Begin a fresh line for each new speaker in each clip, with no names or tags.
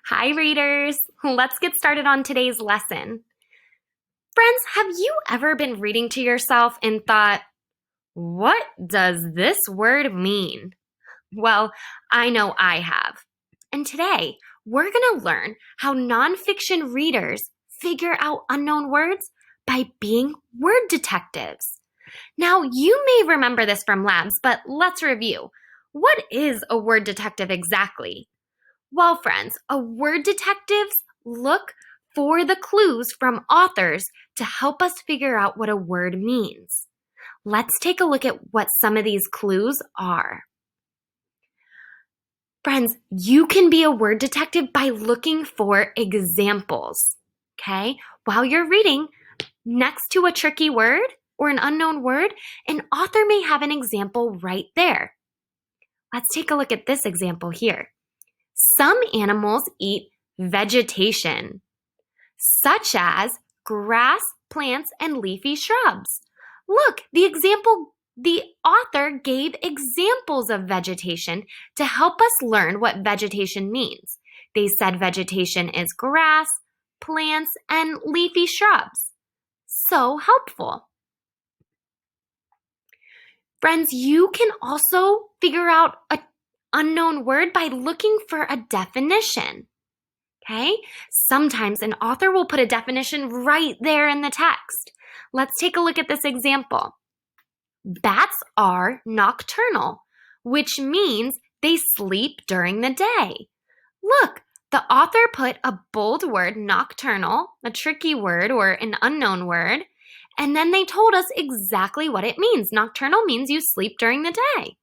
Hi, readers. Let's get started on today's lesson. Friends, have you ever been reading to yourself and thought, what does this word mean? Well, I know I have. And today, we're going to learn how nonfiction readers figure out unknown words by being word detectives. Now, you may remember this from labs, but let's review. What is a word detective exactly? Well, friends, a word detectives look for the clues from authors to help us figure out what a word means. Let's take a look at what some of these clues are. Friends, you can be a word detective by looking for examples, okay? While you're reading, next to a tricky word or an unknown word, an author may have an example right there. Let's take a look at this example here. Some animals eat vegetation, such as grass, plants, and leafy shrubs. Look, the author gave examples of vegetation to help us learn what vegetation means. They said vegetation is grass, plants, and leafy shrubs. So helpful. Friends, you can also figure out an unknown word by looking for a definition. Okay? Sometimes an author will put a definition right there in the text. Let's take a look at this example. Bats are nocturnal, which means they sleep during the day. Look, the author put a bold word, nocturnal, a tricky word or an unknown word, and then they told us exactly what it means. Nocturnal means you sleep during the day.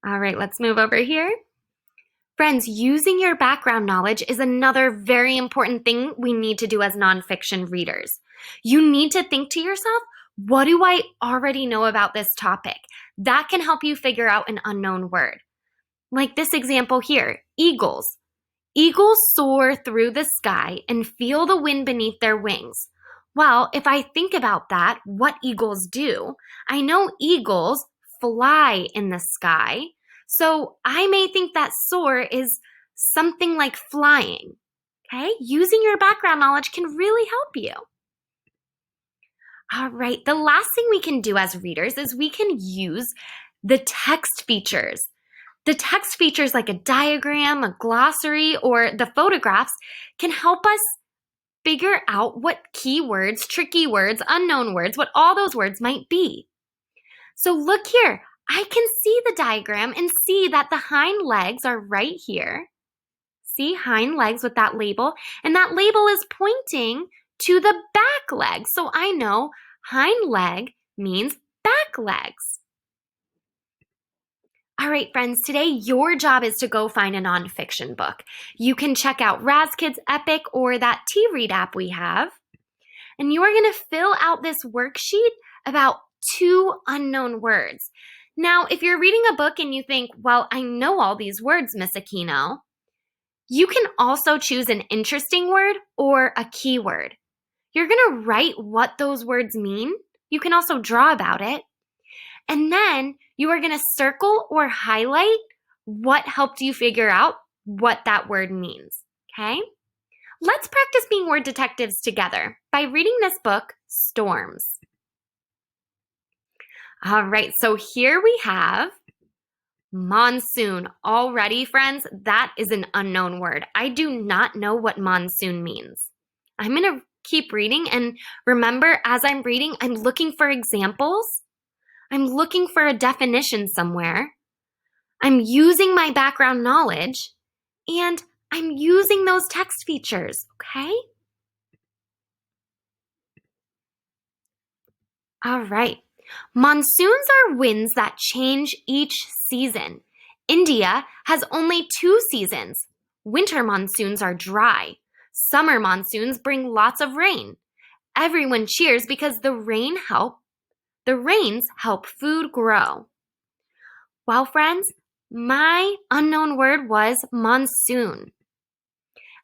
All right, let's move over here. Friends, using your background knowledge is another very important thing we need to do as nonfiction readers. You need to think to yourself, what do I already know about this topic? That can help you figure out an unknown word. Like this example here, eagles. Eagles soar through the sky and feel the wind beneath their wings. Well, if I think about that, what eagles do, I know eagles fly in the sky. So I may think that soar is something like flying. Okay? Using your background knowledge can really help you. All right, the last thing we can do as readers is we can use the text features. The text features like a diagram, a glossary, or the photographs can help us figure out what keywords, tricky words, unknown words, what all those words might be. So look here, I can see the diagram and see that the hind legs are right here. See, hind legs with that label, and that label is pointing to the back legs. So I know hind leg means back legs. All right, friends, today your job is to go find a nonfiction book. You can check out RazKids Epic or that T-Read app we have. And you are going to fill out this worksheet about 2 unknown words. Now, if you're reading a book and you think, well, I know all these words, Miss Aquino, you can also choose an interesting word or a keyword. You're going to write what those words mean. You can also draw about it. And then you are going to circle or highlight what helped you figure out what that word means, okay? Let's practice being word detectives together by reading this book, Storms. All right, so here we have monsoon. Already, friends, that is an unknown word. I do not know what monsoon means. I'm going to keep reading, and remember, as I'm reading, I'm looking for examples. I'm looking for a definition somewhere. I'm using my background knowledge, and I'm using those text features, okay? All right. Monsoons are winds that change each season. India has only 2 seasons. Winter monsoons are dry. Summer monsoons bring lots of rain. Everyone cheers because the rains help food grow. Well, friends, my unknown word was monsoon.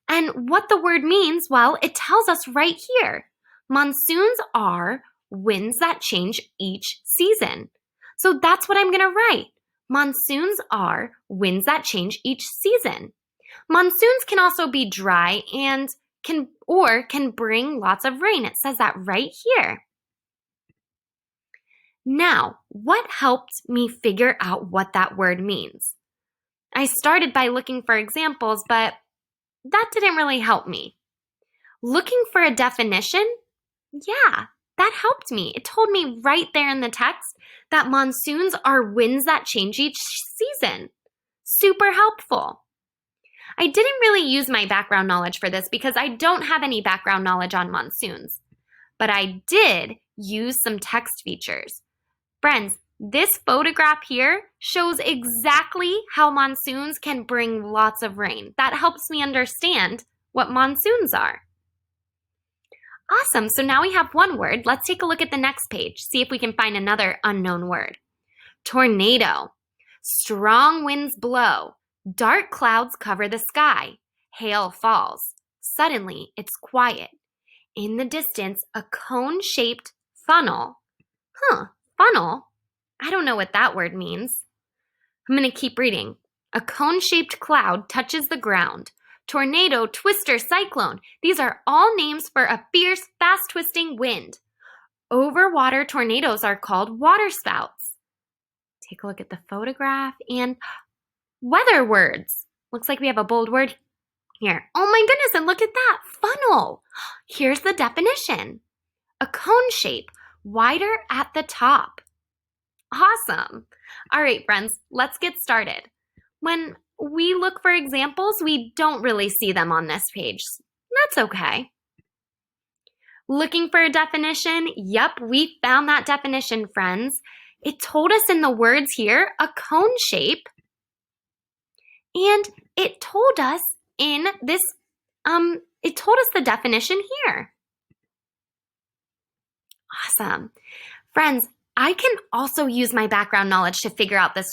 And what the word means, well, it tells us right here. Monsoons are winds that change each season. So that's what I'm going to write. Monsoons are winds that change each season. Monsoons can also be dry and can bring lots of rain. It says that right here. Now, what helped me figure out what that word means? I started by looking for examples, but that didn't really help me. Looking for a definition? Yeah, that helped me. It told me right there in the text that monsoons are winds that change each season. Super helpful. I didn't really use my background knowledge for this because I don't have any background knowledge on monsoons. But I did use some text features. Friends, this photograph here shows exactly how monsoons can bring lots of rain. That helps me understand what monsoons are. Awesome, so now we have one word. Let's take a look at the next page, see if we can find another unknown word. Tornado. Strong winds blow. Dark clouds cover the sky. Hail falls. Suddenly, it's quiet. In the distance, a cone-shaped funnel. Funnel? I don't know what that word means. I'm going to keep reading. A cone-shaped cloud touches the ground. Tornado, twister, cyclone. These are all names for a fierce, fast-twisting wind. Overwater tornadoes are called waterspouts. Take a look at the photograph and weather words. Looks like we have a bold word here. Oh my goodness, and look at that, funnel. Here's the definition. A cone shape, wider at the top. Awesome. All right, friends, let's get started. When we look for examples, we don't really see them on this page. That's okay. Looking for a definition? Yep, we found that definition, friends. It told us in the words here, a cone shape, and it told us in this, it told us the definition here. Awesome. Friends, I can also use my background knowledge to figure out this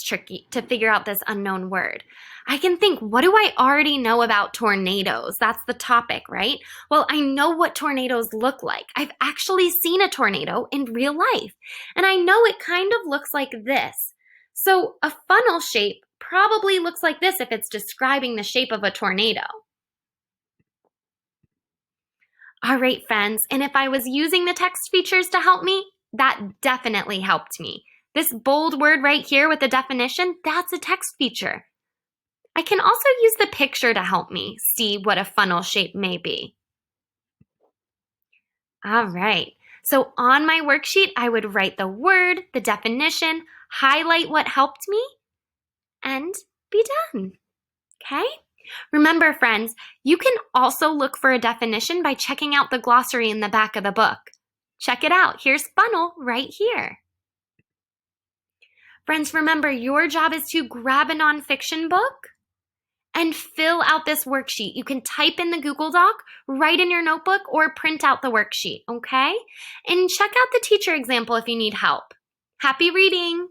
unknown word. I can think, what do I already know about tornadoes? That's the topic, right? Well, I know what tornadoes look like. I've actually seen a tornado in real life, and I know it kind of looks like this. So a funnel shape probably looks like this if it's describing the shape of a tornado. All right, friends, and if I was using the text features to help me, that definitely helped me. This bold word right here with the definition, that's a text feature. I can also use the picture to help me see what a funnel shape may be. All right, so on my worksheet, I would write the word, the definition, highlight what helped me, and be done. Okay? Remember, friends, you can also look for a definition by checking out the glossary in the back of the book. Check it out. Here's funnel right here. Friends, remember, your job is to grab a nonfiction book and fill out this worksheet. You can type in the Google Doc, write in your notebook, or print out the worksheet, okay? And check out the teacher example if you need help. Happy reading!